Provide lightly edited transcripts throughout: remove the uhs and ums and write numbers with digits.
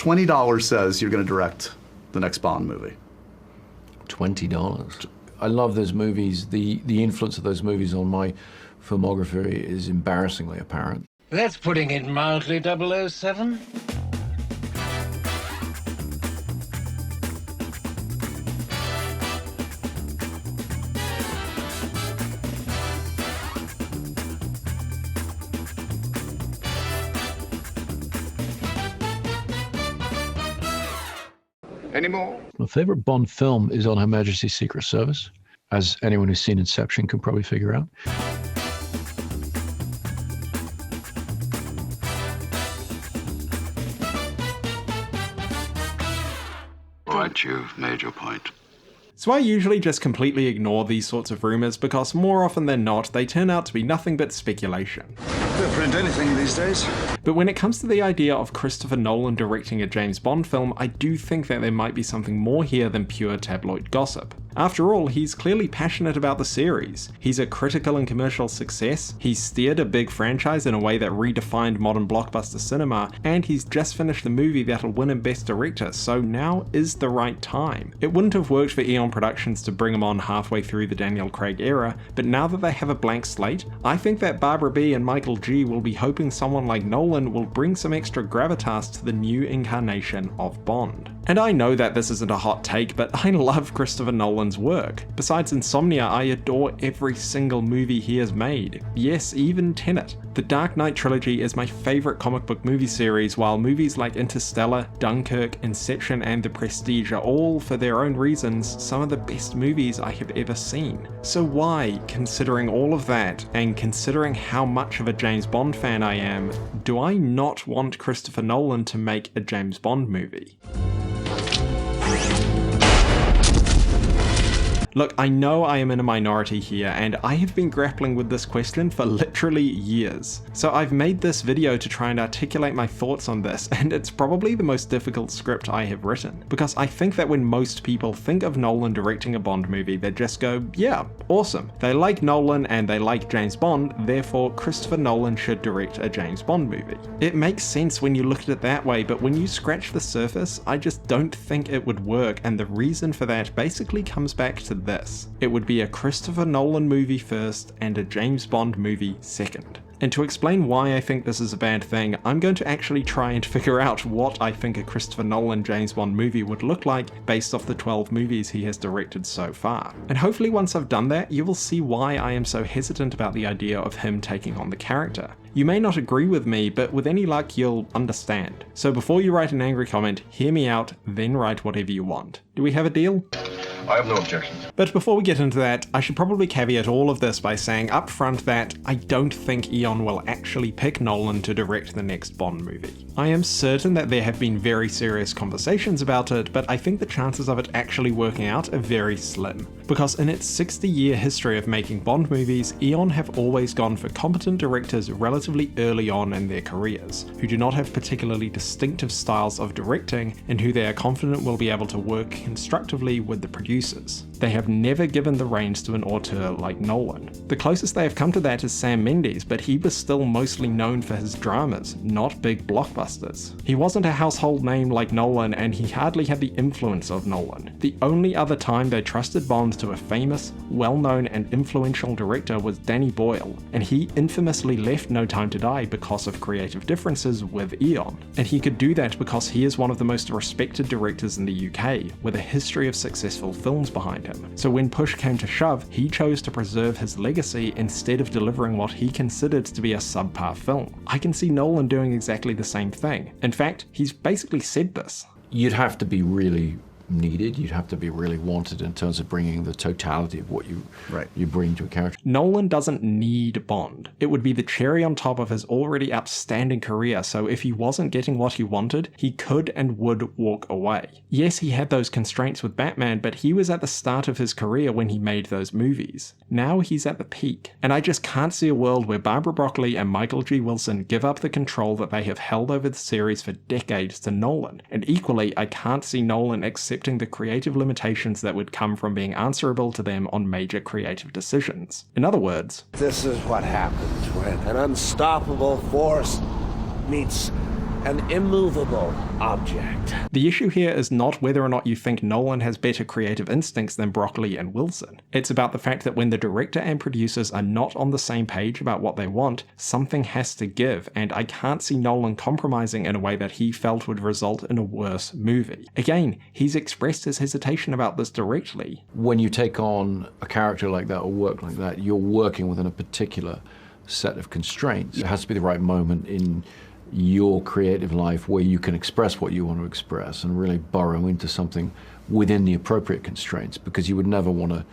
$20 says you're going to direct the next Bond movie. $20. I love those movies. The influence of those movies on my filmography is embarrassingly apparent. That's putting it mildly, 007. Any more? My favorite Bond film is on Her Majesty's Secret Service, as anyone who's seen Inception can probably figure out. All right, you've made your point. So I usually just completely ignore these sorts of rumours because more often than not, they turn out to be nothing but speculation. They'll print anything these days. But when it comes to the idea of Christopher Nolan directing a James Bond film, I do think that there might be something more here than pure tabloid gossip. After all, he's clearly passionate about the series. He's a critical and commercial success, he's steered a big franchise in a way that redefined modern blockbuster cinema, and he's just finished the movie that'll win him Best Director, so now is the right time. It wouldn't have worked for Eon Productions to bring him on halfway through the Daniel Craig era, but now that they have a blank slate, I think that Barbara B and Michael G will be hoping someone like Nolan will bring some extra gravitas to the new incarnation of Bond. And I know that this isn't a hot take, but I love Christopher Nolan's work. Besides Insomnia, I adore every single movie he has made. Yes, even Tenet. The Dark Knight trilogy is my favourite comic book movie series, while movies like Interstellar, Dunkirk, Inception and The Prestige are all, for their own reasons, some of the best movies I have ever seen. So why, considering all of that, and considering how much of a James Bond fan I am, do I not want Christopher Nolan to make a James Bond movie? Look, I know I am in a minority here, and I have been grappling with this question for literally years. So I've made this video to try and articulate my thoughts on this, and it's probably the most difficult script I have written. Because I think that when most people think of Nolan directing a Bond movie, they just go, yeah, awesome. They like Nolan and they like James Bond, therefore Christopher Nolan should direct a James Bond movie. It makes sense when you look at it that way, but when you scratch the surface, I just don't think it would work, and the reason for that basically comes back to this. It would be a Christopher Nolan movie first and a James Bond movie second. And to explain why I think this is a bad thing, I'm going to actually try and figure out what I think a Christopher Nolan James Bond movie would look like based off the 12 movies he has directed so far. And hopefully once I've done that, you will see why I am so hesitant about the idea of him taking on the character. You may not agree with me, but with any luck you'll understand. So before you write an angry comment, hear me out, then write whatever you want. Do we have a deal? I have no objections. But before we get into that, I should probably caveat all of this by saying up front that I don't think Eon will actually pick Nolan to direct the next Bond movie. I am certain that there have been very serious conversations about it, but I think the chances of it actually working out are very slim. Because in its 60-year history of making Bond movies, Eon have always gone for competent directors relatively early on in their careers, who do not have particularly distinctive styles of directing, and who they are confident will be able to work constructively with the producers. They have never given the reins to an auteur like Nolan. The closest they have come to that is Sam Mendes, but he was still mostly known for his dramas, not big blockbusters. He wasn't a household name like Nolan, and he hardly had the influence of Nolan. The only other time they trusted Bond to a famous, well-known and influential director was Danny Boyle, and he infamously left No Time to Die because of creative differences with Eon. And he could do that because he is one of the most respected directors in the UK, with a history of successful films behind him. So when push came to shove, he chose to preserve his legacy instead of delivering what he considered to be a subpar film. I can see Nolan doing exactly the same thing. In fact, he's basically said this. You'd have to be really needed, you'd have to be really wanted in terms of bringing the totality of what you bring to a character. Nolan doesn't need Bond. It would be the cherry on top of his already outstanding career, so if he wasn't getting what he wanted, he could and would walk away. Yes, he had those constraints with Batman, but he was at the start of his career when he made those movies. Now he's at the peak, and I just can't see a world where Barbara Broccoli and Michael G. Wilson give up the control that they have held over the series for decades to Nolan, and equally, I can't see Nolan accepting the creative limitations that would come from being answerable to them on major creative decisions. In other words, This is what happens when an unstoppable force meets an immovable object. The issue here is not whether or not you think Nolan has better creative instincts than Broccoli and Wilson. It's about the fact that when the director and producers are not on the same page about what they want, something has to give, and I can't see Nolan compromising in a way that he felt would result in a worse movie. Again, he's expressed his hesitation about this directly. When you take on a character like that or work like that, you're working within a particular set of constraints. It has to be the right moment in your creative life where you can express what you want to express and really burrow into something within the appropriate constraints, because you would never want to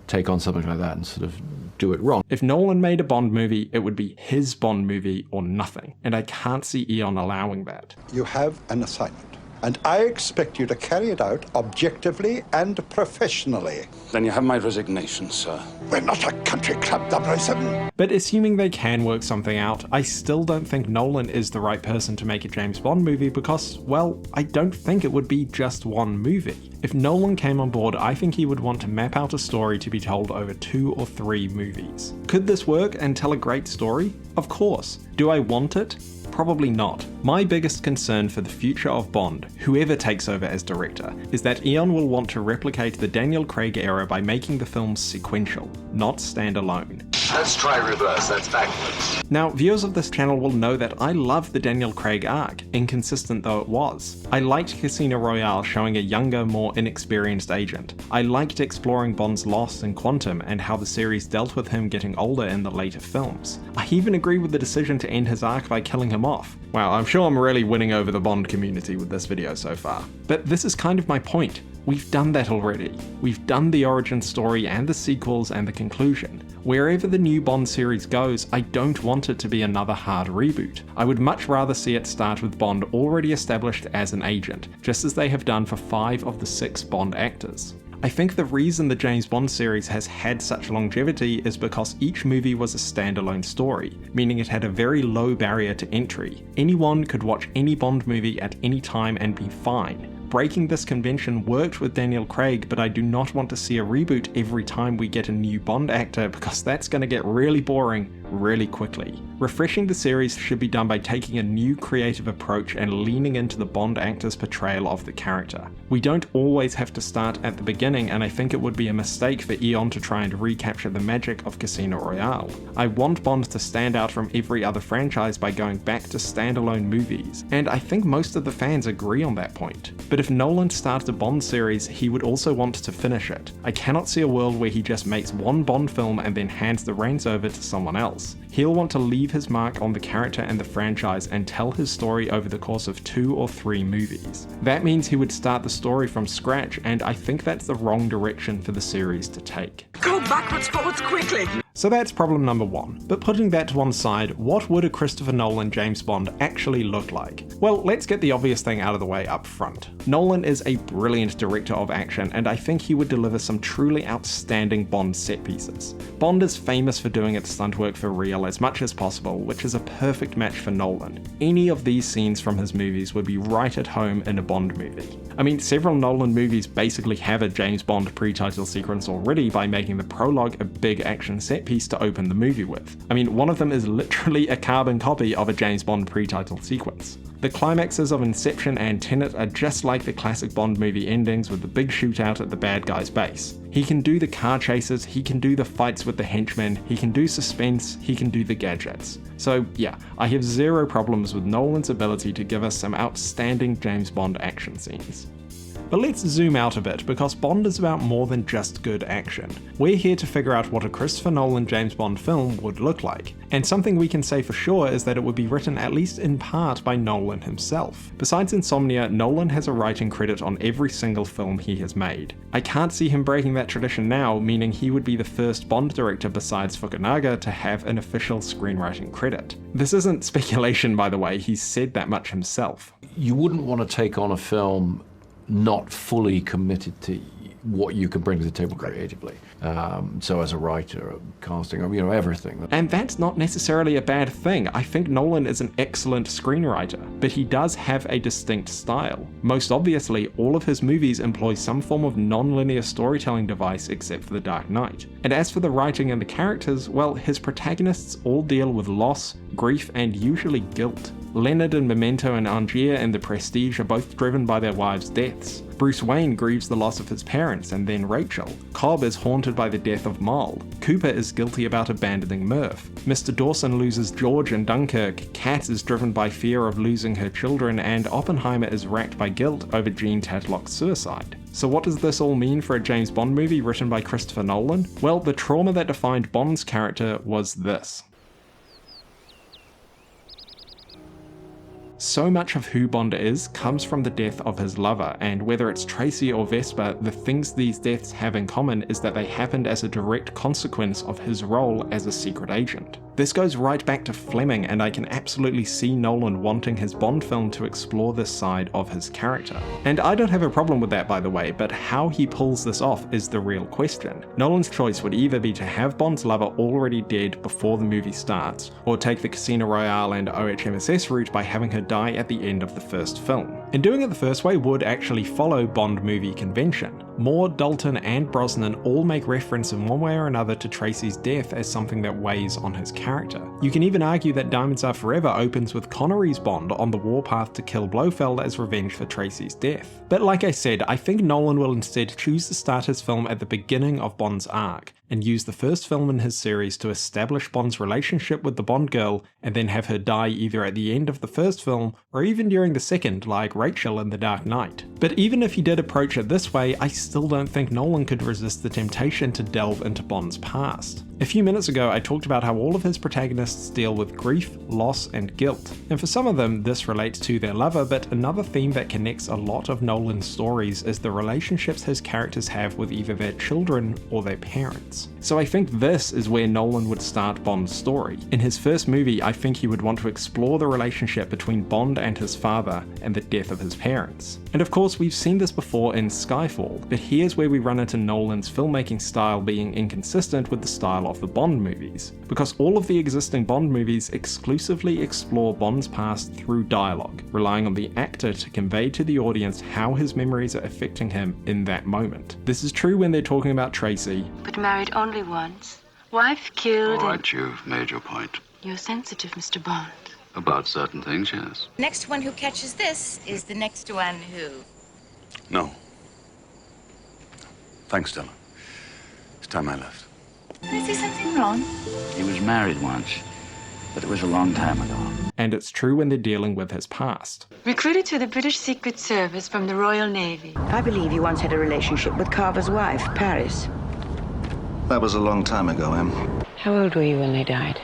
take on something like that and sort of do it wrong. If Nolan made a Bond movie, it would be his Bond movie or nothing, and I can't see Eon allowing that. You have an assignment, and I expect you to carry it out objectively and professionally. Then you have my resignation, sir. We're not a country club, 007. But assuming they can work something out, I still don't think Nolan is the right person to make a James Bond movie because, well, I don't think it would be just one movie. If Nolan came on board, I think he would want to map out a story to be told over 2 or 3 movies. Could this work and tell a great story? Of course. Do I want it? Probably not. My biggest concern for the future of Bond, whoever takes over as director, is that Eon will want to replicate the Daniel Craig era by making the films sequential, not standalone. Let's try reverse, that's backwards. Now, viewers of this channel will know that I love the Daniel Craig arc, inconsistent though it was. I liked Casino Royale showing a younger, more inexperienced agent. I liked exploring Bond's loss in Quantum and how the series dealt with him getting older in the later films. I even agree with the decision to end his arc by killing him off. Wow, I'm sure I'm really winning over the Bond community with this video so far. But this is kind of my point. We've done that already. We've done the origin story and the sequels and the conclusion. Wherever the new Bond series goes, I don't want it to be another hard reboot. I would much rather see it start with Bond already established as an agent, just as they have done for 5 of the 6 Bond actors. I think the reason the James Bond series has had such longevity is because each movie was a standalone story, meaning it had a very low barrier to entry. Anyone could watch any Bond movie at any time and be fine. Breaking this convention worked with Daniel Craig, but I do not want to see a reboot every time we get a new Bond actor because that's going to get really boring really quickly. Refreshing the series should be done by taking a new creative approach and leaning into the Bond actor's portrayal of the character. We don't always have to start at the beginning, and I think it would be a mistake for Eon to try and recapture the magic of Casino Royale. I want Bond to stand out from every other franchise by going back to standalone movies, and I think most of the fans agree on that point. But if Nolan starts a Bond series, he would also want to finish it. I cannot see a world where he just makes one Bond film and then hands the reins over to someone else. He'll want to leave his mark on the character and the franchise and tell his story over the course of 2 or 3 movies. That means he would start the story from scratch, and I think that's the wrong direction for the series to take. Go backwards, forwards, quickly! So that's problem number 1. But putting that to one side, what would a Christopher Nolan James Bond actually look like? Well, let's get the obvious thing out of the way up front. Nolan is a brilliant director of action, and I think he would deliver some truly outstanding Bond set pieces. Bond is famous for doing its stunt work for real as much as possible, which is a perfect match for Nolan. Any of these scenes from his movies would be right at home in a Bond movie. I mean, several Nolan movies basically have a James Bond pre-title sequence already by making the prologue a big action set piece to open the movie with. I mean, one of them is literally a carbon copy of a James Bond pre-title sequence. The climaxes of Inception and Tenet are just like the classic Bond movie endings with the big shootout at the bad guy's base. He can do the car chases, he can do the fights with the henchmen, he can do suspense, he can do the gadgets. So yeah, I have zero problems with Nolan's ability to give us some outstanding James Bond action scenes. But let's zoom out a bit, because Bond is about more than just good action. We're here to figure out what a Christopher Nolan James Bond film would look like, and something we can say for sure is that it would be written at least in part by Nolan himself. Besides Insomnia, Nolan has a writing credit on every single film he has made. I can't see him breaking that tradition now, meaning he would be the first Bond director besides Fukunaga to have an official screenwriting credit. This isn't speculation, by the way, he's said that much himself. You wouldn't want to take on a film not fully committed to what you can bring to the table creatively. So as a writer, casting, everything. And that's not necessarily a bad thing. I think Nolan is an excellent screenwriter, but he does have a distinct style. Most obviously, all of his movies employ some form of non-linear storytelling device except for The Dark Knight. And as for the writing and the characters, well, his protagonists all deal with loss, grief, and usually guilt. Leonard in Memento and Angier in The Prestige are both driven by their wives' deaths. Bruce Wayne grieves the loss of his parents and then Rachel. Cobb is haunted by the death of Moll. Cooper is guilty about abandoning Murph. Mr. Dawson loses George in Dunkirk. Kat is driven by fear of losing her children, and Oppenheimer is racked by guilt over Jean Tatlock's suicide. So what does this all mean for a James Bond movie written by Christopher Nolan? Well, the trauma that defined Bond's character was this. So much of who Bond is comes from the death of his lover, and whether it's Tracy or Vesper, the things these deaths have in common is that they happened as a direct consequence of his role as a secret agent. This goes right back to Fleming, and I can absolutely see Nolan wanting his Bond film to explore this side of his character. And I don't have a problem with that, by the way, but how he pulls this off is the real question. Nolan's choice would either be to have Bond's lover already dead before the movie starts, or take the Casino Royale and OHMSS route by having her die at the end of the first film. And doing it the first way would actually follow Bond movie convention. Moore, Dalton, and Brosnan all make reference in one way or another to Tracy's death as something that weighs on his character. You can even argue that Diamonds Are Forever opens with Connery's Bond on the warpath to kill Blofeld as revenge for Tracy's death. But like I said, I think Nolan will instead choose to start his film at the beginning of Bond's arc, and use the first film in his series to establish Bond's relationship with the Bond girl, and then have her die either at the end of the first film, or even during the second, like Rachel in The Dark Knight. But even if he did approach it this way, I still don't think Nolan could resist the temptation to delve into Bond's past. A few minutes ago, I talked about how all of his protagonists deal with grief, loss, and guilt, and for some of them this relates to their lover, but another theme that connects a lot of Nolan's stories is the relationships his characters have with either their children or their parents. So I think this is where Nolan would start Bond's story. In his first movie, I think he would want to explore the relationship between Bond and his father and the death of his parents. And of course, we've seen this before in Skyfall, but here's where we run into Nolan's filmmaking style being inconsistent with the style of the Bond movies, because all of the existing Bond movies exclusively explore Bond's past through dialogue, relying on the actor to convey to the audience how his memories are affecting him in that moment. This is true when they're talking about Tracy, but married only once, wife killed. All right, you've made your point. You're sensitive, Mr. Bond. About certain things, yes. Next one who catches this is the next one who... No. Thanks, Stella. It's time I left. I see something wrong. He was married once, but it was a long time ago. And it's true when they're dealing with his past. Recruited to the British Secret Service from the Royal Navy. I believe you once had a relationship with Carver's wife, Paris. That was a long time ago, Em. How old were you when they died?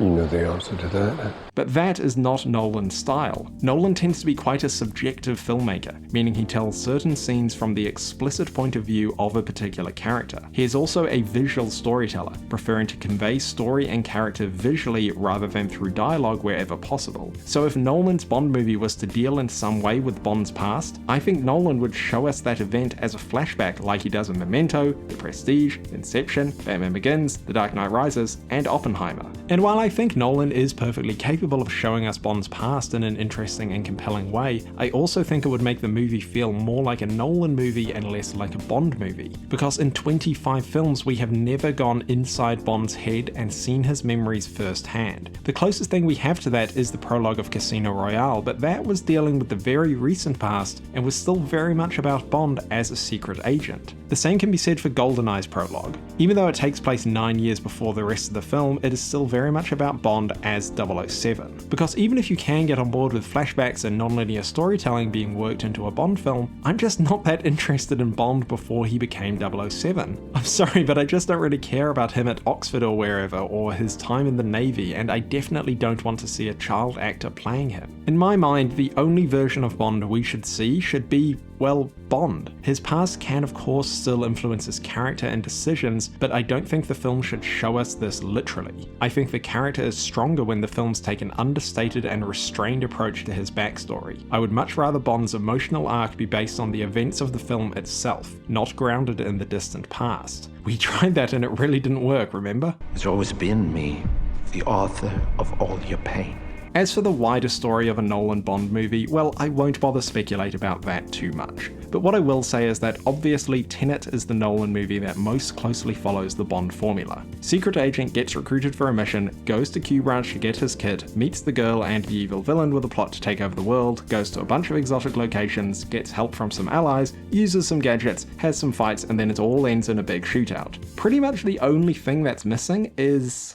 You know the answer to that. But that is not Nolan's style. Nolan tends to be quite a subjective filmmaker, meaning he tells certain scenes from the explicit point of view of a particular character. He is also a visual storyteller, preferring to convey story and character visually rather than through dialogue wherever possible. So if Nolan's Bond movie was to deal in some way with Bond's past, I think Nolan would show us that event as a flashback like he does in Memento, The Prestige, Inception, Batman Begins, The Dark Knight Rises, and Oppenheimer. And while I think Nolan is perfectly capable of showing us Bond's past in an interesting and compelling way, I also think it would make the movie feel more like a Nolan movie and less like a Bond movie. Because in 25 films we have never gone inside Bond's head and seen his memories firsthand. The closest thing we have to that is the prologue of Casino Royale, but that was dealing with the very recent past and was still very much about Bond as a secret agent. The same can be said for GoldenEye's prologue. Even though it takes place 9 years before the rest of the film, it is still very much about Bond as 007. Because even if you can get on board with flashbacks and non-linear storytelling being worked into a Bond film, I'm just not that interested in Bond before he became 007. I'm sorry, but I just don't really care about him at Oxford or wherever, or his time in the Navy, and I definitely don't want to see a child actor playing him. In my mind, the only version of Bond we should see should be, well, Bond. His past can of course still influence his character and decisions, but I don't think the film should show us this literally. I think the character is stronger when the films take an understated and restrained approach to his backstory. I would much rather Bond's emotional arc be based on the events of the film itself, not grounded in the distant past. We tried that and it really didn't work, remember? It's always been me, the author of all your pain. As for the wider story of a Nolan Bond movie, well, I won't bother speculate about that too much. But what I will say is that obviously Tenet is the Nolan movie that most closely follows the Bond formula. Secret agent gets recruited for a mission, goes to Q Branch to get his kit, meets the girl and the evil villain with a plot to take over the world, goes to a bunch of exotic locations, gets help from some allies, uses some gadgets, has some fights, and then it all ends in a big shootout. Pretty much the only thing that's missing is...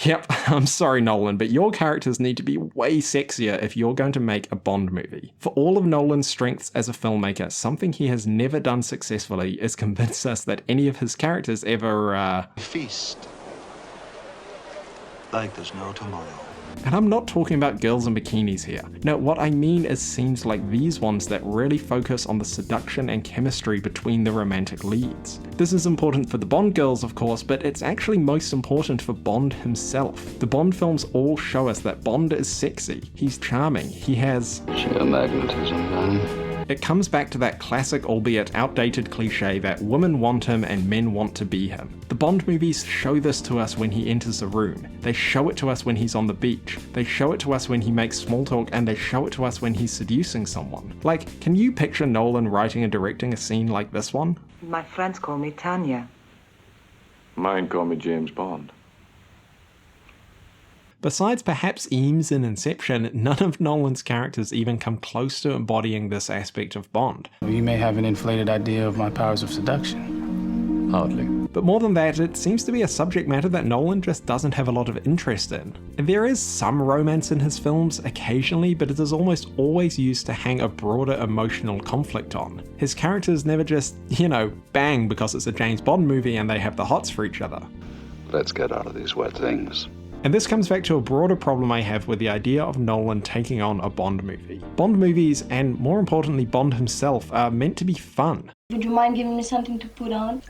Yep, I'm sorry Nolan, but your characters need to be way sexier if you're going to make a Bond movie. For all of Nolan's strengths as a filmmaker, something he has never done successfully is convince us that any of his characters ever, Feast like there's no tomorrow. And I'm not talking about girls in bikinis here. No, what I mean is scenes like these ones that really focus on the seduction and chemistry between the romantic leads. This is important for the Bond girls, of course, but it's actually most important for Bond himself. The Bond films all show us that Bond is sexy, he's charming, he has sheer magnetism, man. It comes back to that classic, albeit outdated cliche that women want him and men want to be him. The Bond movies show this to us when he enters a room. They show it to us when he's on the beach. They show it to us when he makes small talk, and they show it to us when he's seducing someone. Like, can you picture Nolan writing and directing a scene like this one? My friends call me Tanya. Mine call me James Bond. Besides perhaps Eames in Inception, none of Nolan's characters even come close to embodying this aspect of Bond. You may have an inflated idea of my powers of seduction. Hardly. But more than that, it seems to be a subject matter that Nolan just doesn't have a lot of interest in. There is some romance in his films occasionally, but it is almost always used to hang a broader emotional conflict on. His characters never just, bang because it's a James Bond movie and they have the hots for each other. Let's get out of these wet things. And this comes back to a broader problem I have with the idea of Nolan taking on a Bond movie. Bond movies, and more importantly Bond himself, are meant to be fun. Would you mind giving me something to put on?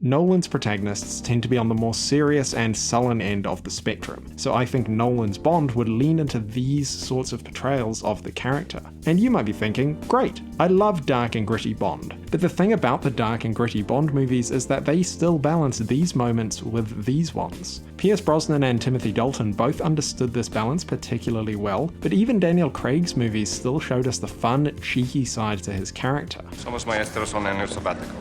Nolan's protagonists tend to be on the more serious and sullen end of the spectrum, so I think Nolan's Bond would lean into these sorts of portrayals of the character. And you might be thinking, great, I love dark and gritty Bond. But the thing about the dark and gritty Bond movies is that they still balance these moments with these ones. Pierce Brosnan and Timothy Dalton both understood this balance particularly well, but even Daniel Craig's movies still showed us the fun, cheeky side to his character. Somos maestros en año sabático.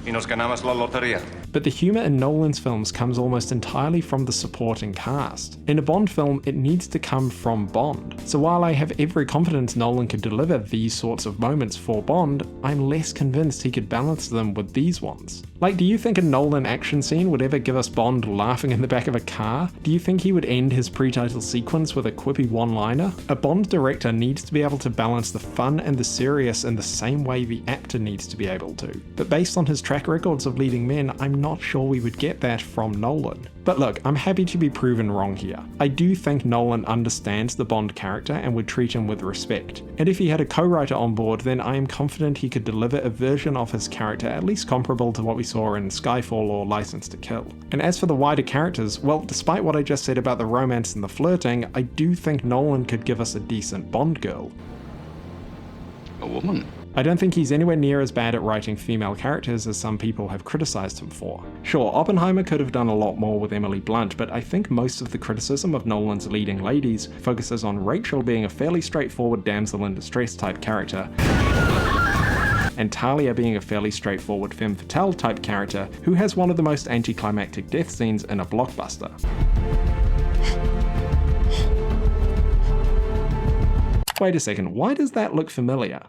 Y nos ganamos la lotería. But the humour in Nolan's films comes almost entirely from the supporting cast. In a Bond film, it needs to come from Bond. So while I have every confidence Nolan could deliver these sorts of moments for Bond, I'm less convinced he could balance them with these ones. Like, do you think a Nolan action scene would ever give us Bond laughing in the back of a car? Do you think he would end his pre-title sequence with a quippy one-liner? A Bond director needs to be able to balance the fun and the serious in the same way the actor needs to be able to. But based on his track records of leading men, I'm not sure we would get that from Nolan. But look, I'm happy to be proven wrong here. I do think Nolan understands the Bond character and would treat him with respect. And if he had a co-writer on board, then I am confident he could deliver a version of his character at least comparable to what we saw in Skyfall or License to Kill. And as for the wider characters, well, despite what I just said about the romance and the flirting, I do think Nolan could give us a decent Bond girl. A woman? I don't think he's anywhere near as bad at writing female characters as some people have criticized him for. Sure, Oppenheimer could have done a lot more with Emily Blunt, but I think most of the criticism of Nolan's leading ladies focuses on Rachel being a fairly straightforward damsel in distress type character, and Talia being a fairly straightforward femme fatale type character who has one of the most anticlimactic death scenes in a blockbuster. Wait a second, why does that look familiar?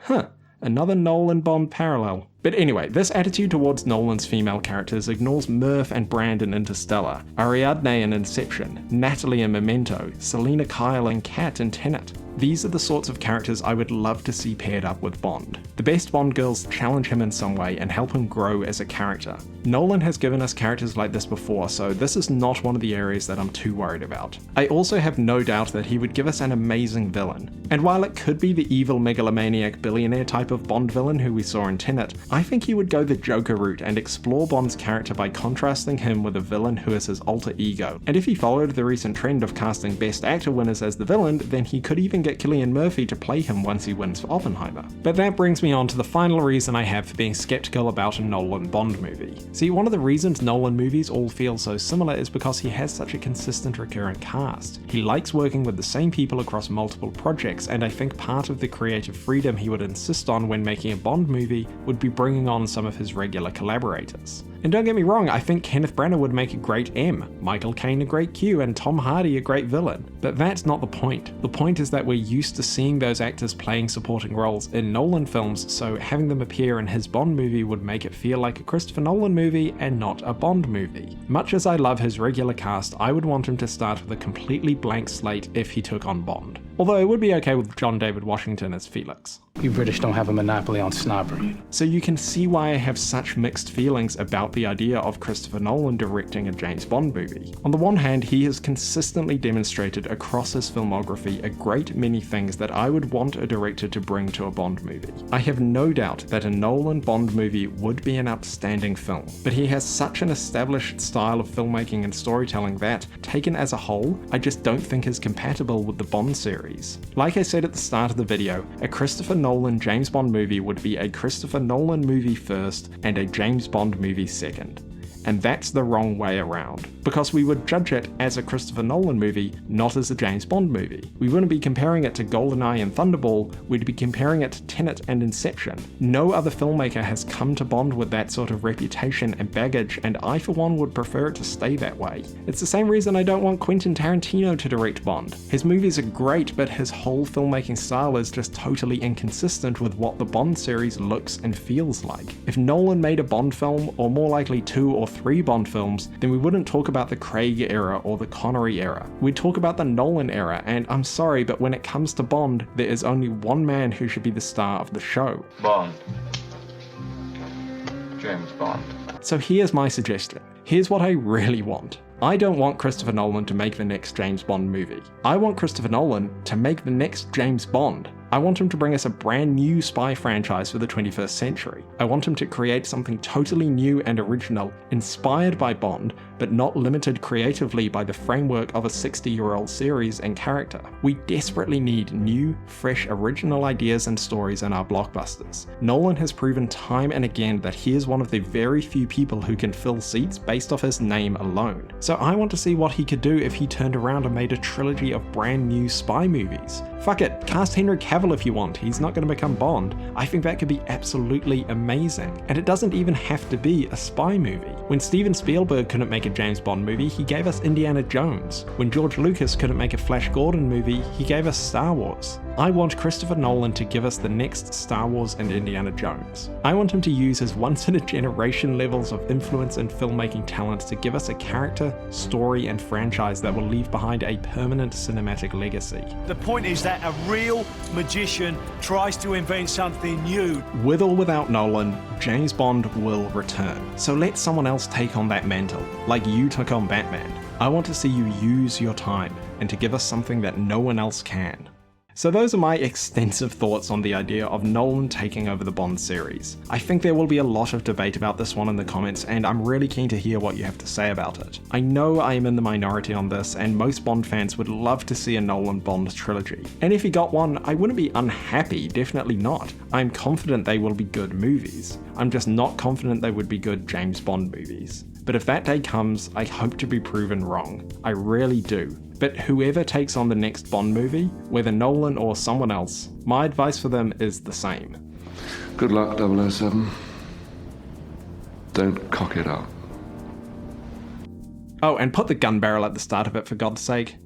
Huh, another Nolan Bond parallel. But anyway, this attitude towards Nolan's female characters ignores Murph and Brand in Interstellar, Ariadne in Inception, Natalie in Memento, Selena Kyle and Kat in Tenet. These are the sorts of characters I would love to see paired up with Bond. The best Bond girls challenge him in some way and help him grow as a character. Nolan has given us characters like this before, so this is not one of the areas that I'm too worried about. I also have no doubt that he would give us an amazing villain. And while it could be the evil megalomaniac billionaire type of Bond villain who we saw in Tenet, I think he would go the Joker route and explore Bond's character by contrasting him with a villain who is his alter ego. And if he followed the recent trend of casting Best Actor winners as the villain, then he could even get Cillian Murphy to play him once he wins for Oppenheimer. But that brings me on to the final reason I have for being skeptical about a Nolan Bond movie. See, one of the reasons Nolan movies all feel so similar is because he has such a consistent recurrent cast. He likes working with the same people across multiple projects, and I think part of the creative freedom he would insist on when making a Bond movie would be bringing on some of his regular collaborators. And don't get me wrong, I think Kenneth Branagh would make a great M, Michael Caine a great Q, and Tom Hardy a great villain. But that's not the point. The point is that we're used to seeing those actors playing supporting roles in Nolan films, so having them appear in his Bond movie would make it feel like a Christopher Nolan movie and not a Bond movie. Much as I love his regular cast, I would want him to start with a completely blank slate if he took on Bond. Although it would be okay with John David Washington as Felix. You British don't have a monopoly on snobbery. So you can see why I have such mixed feelings about the idea of Christopher Nolan directing a James Bond movie. On the one hand, he has consistently demonstrated across his filmography a great many things that I would want a director to bring to a Bond movie. I have no doubt that a Nolan Bond movie would be an outstanding film, but he has such an established style of filmmaking and storytelling that, taken as a whole, I just don't think is compatible with the Bond series. Like I said at the start of the video, a Christopher Nolan James Bond movie would be a Christopher Nolan movie first and a James Bond movie second. And that's the wrong way around, because we would judge it as a Christopher Nolan movie, not as a James Bond movie. We wouldn't be comparing it to GoldenEye and Thunderball, we'd be comparing it to Tenet and Inception. No other filmmaker has come to Bond with that sort of reputation and baggage, and I for one would prefer it to stay that way. It's the same reason I don't want Quentin Tarantino to direct Bond. His movies are great, but his whole filmmaking style is just totally inconsistent with what the Bond series looks and feels like. If Nolan made a Bond film, or more likely 2 or 3 Bond films, then we wouldn't talk about the Craig era or the Connery era. We'd talk about the Nolan era, and I'm sorry, but when it comes to Bond, there is only one man who should be the star of the show. Bond. James Bond. So here's my suggestion. Here's what I really want. I don't want Christopher Nolan to make the next James Bond movie. I want Christopher Nolan to make the next James Bond. I want him to bring us a brand new spy franchise for the 21st century. I want him to create something totally new and original, inspired by Bond, but not limited creatively by the framework of a 60-year-old series and character. We desperately need new, fresh, original ideas and stories in our blockbusters. Nolan has proven time and again that he is one of the very few people who can fill seats based off his name alone. So I want to see what he could do if he turned around and made a trilogy of brand new spy movies. Fuck it, cast Henry Cavill if you want, he's not going to become Bond. I think that could be absolutely amazing. And it doesn't even have to be a spy movie. When Steven Spielberg couldn't make a James Bond movie, he gave us Indiana Jones. When George Lucas couldn't make a Flash Gordon movie, he gave us Star Wars. I want Christopher Nolan to give us the next Star Wars and Indiana Jones. I want him to use his once-in-a-generation levels of influence and filmmaking talent to give us a character, story, and franchise that will leave behind a permanent cinematic legacy. The point is that a real magician tries to invent something new. With or without Nolan, James Bond will return. So let someone else take on that mantle, like you took on Batman. I want to see you use your time, and to give us something that no one else can. So those are my extensive thoughts on the idea of Nolan taking over the Bond series. I think there will be a lot of debate about this one in the comments, and I'm really keen to hear what you have to say about it. I know I am in the minority on this, and most Bond fans would love to see a Nolan Bond trilogy. And if he got one, I wouldn't be unhappy, definitely not. I'm confident they will be good movies. I'm just not confident they would be good James Bond movies. But if that day comes, I hope to be proven wrong. I really do. But whoever takes on the next Bond movie, whether Nolan or someone else, my advice for them is the same. Good luck, 007. Don't cock it up. Oh, and put the gun barrel at the start of it for God's sake.